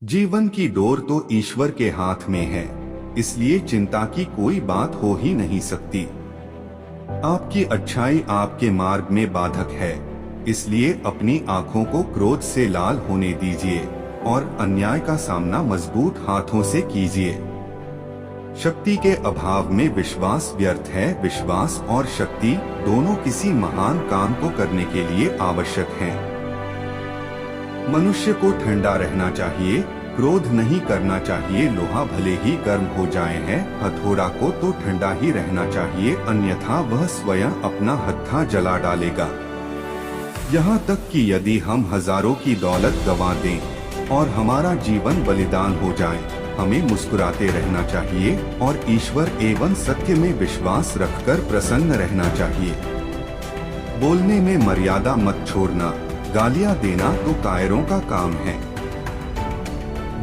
जीवन की डोर तो ईश्वर के हाथ में है, इसलिए चिंता की कोई बात हो ही नहीं सकती। आपकी अच्छाई आपके मार्ग में बाधक है, इसलिए अपनी आंखों को क्रोध से लाल होने दीजिए और अन्याय का सामना मजबूत हाथों से कीजिए। शक्ति के अभाव में विश्वास व्यर्थ है। विश्वास और शक्ति दोनों किसी महान काम को करने के लिए आवश्यक हैं। मनुष्य को ठंडा रहना चाहिए, क्रोध नहीं करना चाहिए। लोहा भले ही गर्म हो जाए है, हथौड़ा को तो ठंडा ही रहना चाहिए, अन्यथा वह स्वयं अपना हत्था जला डालेगा। यहाँ तक कि यदि हम हजारों की दौलत गंवा दें और हमारा जीवन बलिदान हो जाए, हमें मुस्कुराते रहना चाहिए और ईश्वर एवं सत्य में विश्वास रखकर प्रसन्न रहना चाहिए। बोलने में मर्यादा मत छोड़ना, गालियां देना तो कायरों का काम है।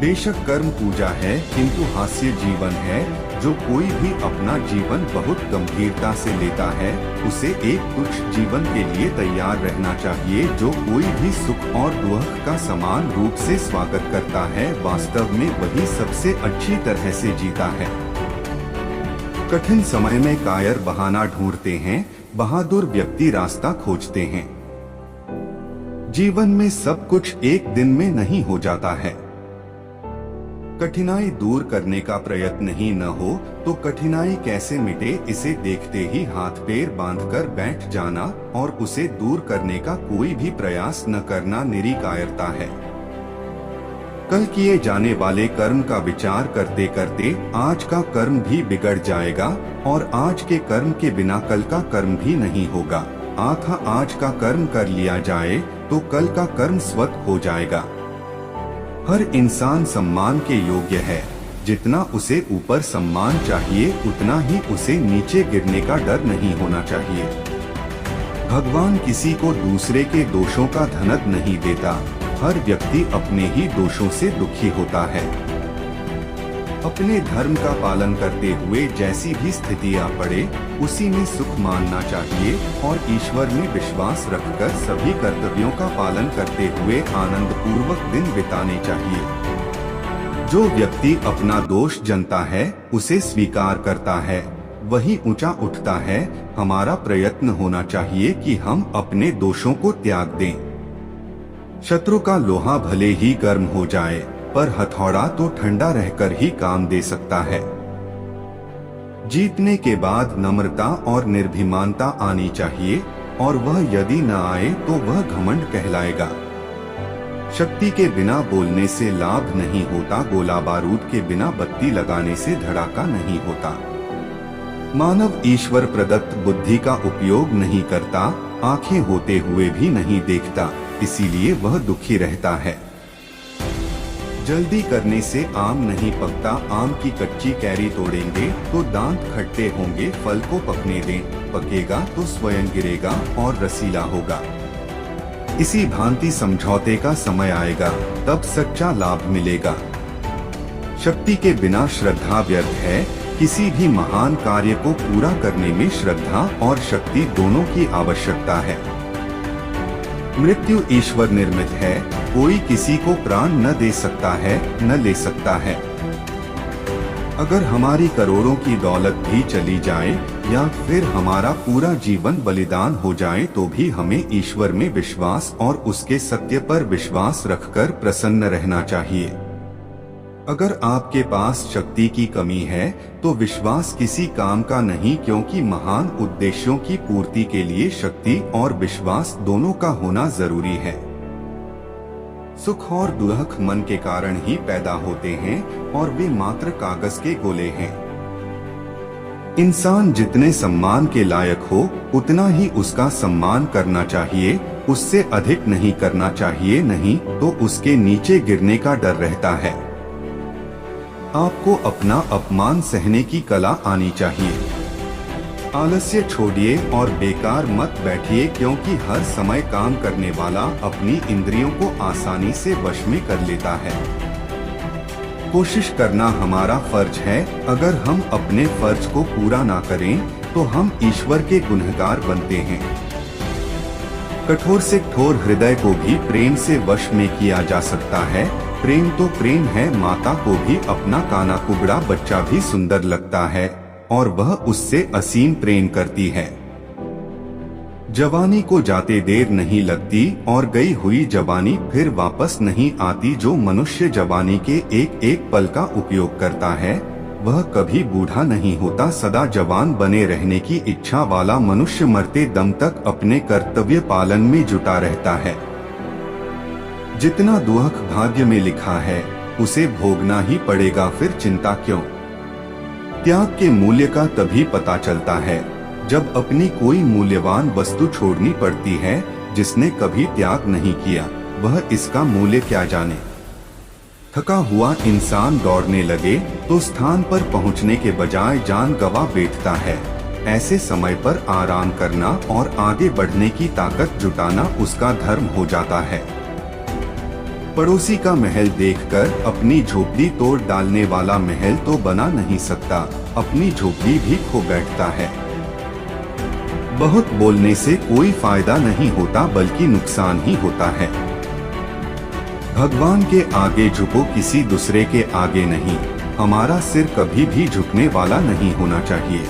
बेशक कर्म पूजा है, किंतु हास्य जीवन है। जो कोई भी अपना जीवन बहुत गंभीरता से लेता है, उसे एक तुच्छ जीवन के लिए तैयार रहना चाहिए। जो कोई भी सुख और दुख का समान रूप से स्वागत करता है, वास्तव में वही सबसे अच्छी तरह से जीता है। कठिन समय में कायर बहाना ढूंढते हैं, बहादुर व्यक्ति रास्ता खोजते हैं। जीवन में सब कुछ एक दिन में नहीं हो जाता है। कठिनाई दूर करने का प्रयत्न ही न हो तो कठिनाई कैसे मिटे, इसे देखते ही हाथ पैर बांधकर बैठ जाना और उसे दूर करने का कोई भी प्रयास न करना निरी कायरता है। कल किए जाने वाले कर्म का विचार करते करते आज का कर्म भी बिगड़ जाएगा और आज के कर्म के बिना कल का कर्म भी नहीं होगा। आज का कर्म कर लिया जाए तो कल का कर्म स्वतः हो जाएगा। हर इंसान सम्मान के योग्य है। जितना उसे ऊपर सम्मान चाहिए, उतना ही उसे नीचे गिरने का डर नहीं होना चाहिए। भगवान किसी को दूसरे के दोषों का धनद नहीं देता। हर व्यक्ति अपने ही दोषों से दुखी होता है। अपने धर्म का पालन करते हुए जैसी भी स्थिति आ पड़े, उसी में सुख मानना चाहिए और ईश्वर में विश्वास रखकर सभी कर्तव्यों का पालन करते हुए आनंद पूर्वक दिन बिताने चाहिए। जो व्यक्ति अपना दोष जनता है, उसे स्वीकार करता है, वही ऊंचा उठता है। हमारा प्रयत्न होना चाहिए कि हम अपने दोषों को त्याग दें। शत्रु का लोहा भले ही गर्म हो जाए, पर हथौड़ा तो ठंडा रहकर ही काम दे सकता है। जीतने के बाद नम्रता और निर्भिमानता आनी चाहिए और वह यदि न आए तो वह घमंड कहलाएगा। शक्ति के बिना बोलने से लाभ नहीं होता, गोला बारूद के बिना बत्ती लगाने से धड़ाका नहीं होता। मानव ईश्वर प्रदत्त बुद्धि का उपयोग नहीं करता, आंखें होते हुए भी नहीं देखता, इसीलिए वह दुखी रहता है। जल्दी करने से आम नहीं पकता, आम की कच्ची कैरी तोड़ेंगे तो दांत खट्टे होंगे। फल को पकने दें, पकेगा तो स्वयं गिरेगा और रसीला होगा। इसी भांति समझौते का समय आएगा, तब सच्चा लाभ मिलेगा। शक्ति के बिना श्रद्धा व्यर्थ है। किसी भी महान कार्य को पूरा करने में श्रद्धा और शक्ति दोनों की आवश्यकता है। मृत्यु ईश्वर निर्मित है, कोई किसी को प्राण न दे सकता है, न ले सकता है। अगर हमारी करोड़ों की दौलत भी चली जाए या फिर हमारा पूरा जीवन बलिदान हो जाए, तो भी हमें ईश्वर में विश्वास और उसके सत्य पर विश्वास रखकर प्रसन्न रहना चाहिए। अगर आपके पास शक्ति की कमी है तो विश्वास किसी काम का नहीं, क्योंकि महान उद्देश्यों की पूर्ति के लिए शक्ति और विश्वास दोनों का होना जरूरी है। सुख और दुख मन के कारण ही पैदा होते हैं और वे मात्र कागज के गोले हैं। इंसान जितने सम्मान के लायक हो, उतना ही उसका सम्मान करना चाहिए, उससे अधिक नहीं करना चाहिए, नहीं तो उसके नीचे गिरने का डर रहता है। आपको अपना अपमान सहने की कला आनी चाहिए। आलस्य छोड़िए और बेकार मत बैठिए, क्योंकि हर समय काम करने वाला अपनी इंद्रियों को आसानी से वश में कर लेता है। कोशिश करना हमारा फर्ज है। अगर हम अपने फर्ज को पूरा ना करें तो हम ईश्वर के गुनहगार बनते हैं। कठोर से कठोर हृदय को भी प्रेम से वश में किया जा सकता है। प्रेम तो प्रेम है, माता को भी अपना काना कुबड़ा बच्चा भी सुंदर लगता है और वह उससे असीम प्रेम करती है। जवानी को जाते देर नहीं लगती और गई हुई जवानी फिर वापस नहीं आती। जो मनुष्य जवानी के एक एक पल का उपयोग करता है वह कभी बूढ़ा नहीं होता। सदा जवान बने रहने की इच्छा वाला मनुष्य मरते दम तक अपने कर्तव्य पालन में जुटा रहता है। जितना दुख भाग्य में लिखा है उसे भोगना ही पड़ेगा, फिर चिंता क्यों। त्याग के मूल्य का तभी पता चलता है जब अपनी कोई मूल्यवान वस्तु छोड़नी पड़ती है। जिसने कभी त्याग नहीं किया वह इसका मूल्य क्या जाने। थका हुआ इंसान दौड़ने लगे तो स्थान पर पहुंचने के बजाय जान गंवा बैठता है। ऐसे समय पर आराम करना और आगे बढ़ने की ताकत जुटाना उसका धर्म हो जाता है। पड़ोसी का महल देखकर अपनी झोपड़ी तोड़ डालने वाला महल तो बना नहीं सकता, अपनी झोपड़ी भी खो बैठता है। बहुत बोलने से कोई फायदा नहीं होता बल्कि नुकसान ही होता है। भगवान के आगे झुको, किसी दूसरे के आगे नहीं। हमारा सिर कभी भी झुकने वाला नहीं होना चाहिए।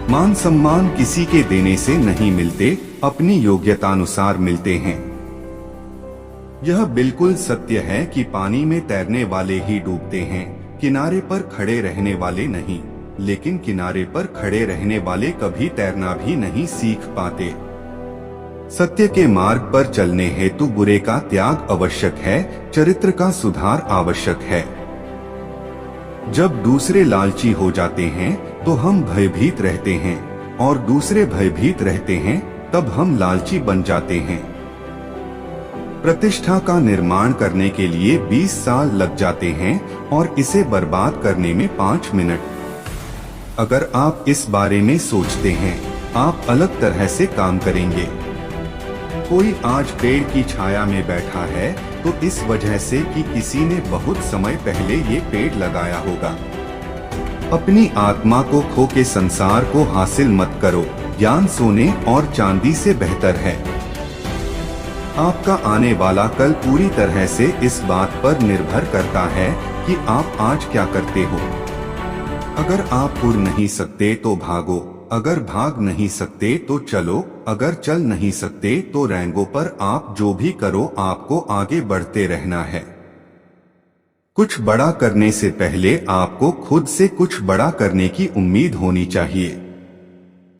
मान सम्मान किसी के देने से नहीं मिलते, अपनी योग्यतानुसार मिलते हैं। यह बिल्कुल सत्य है कि पानी में तैरने वाले ही डूबते हैं, किनारे पर खड़े रहने वाले नहीं। लेकिन किनारे पर खड़े रहने वाले कभी तैरना भी नहीं सीख पाते। सत्य के मार्ग पर चलने हेतु बुरे का त्याग आवश्यक है, चरित्र का सुधार आवश्यक है। जब दूसरे लालची हो जाते हैं तो हम भयभीत रहते हैं और दूसरे भयभीत रहते हैं तब हम लालची बन जाते हैं। प्रतिष्ठा का निर्माण करने के लिए 20 साल लग जाते हैं और इसे बर्बाद करने में 5 मिनट। अगर आप इस बारे में सोचते हैं आप अलग तरह से काम करेंगे। कोई आज पेड़ की छाया में बैठा है तो इस वजह से कि किसी ने बहुत समय पहले ये पेड़ लगाया होगा। अपनी आत्मा को खो के संसार को हासिल मत करो, ज्ञान सोने और चांदी से बेहतर है। आपका आने वाला कल पूरी तरह से इस बात पर निर्भर करता है कि आप आज क्या करते हो। अगर आप उड़ नहीं सकते तो भागो, अगर भाग नहीं सकते तो चलो, अगर चल नहीं सकते तो रेंगो, पर आप जो भी करो आपको आगे बढ़ते रहना है। कुछ बड़ा करने से पहले आपको खुद से कुछ बड़ा करने की उम्मीद होनी चाहिए।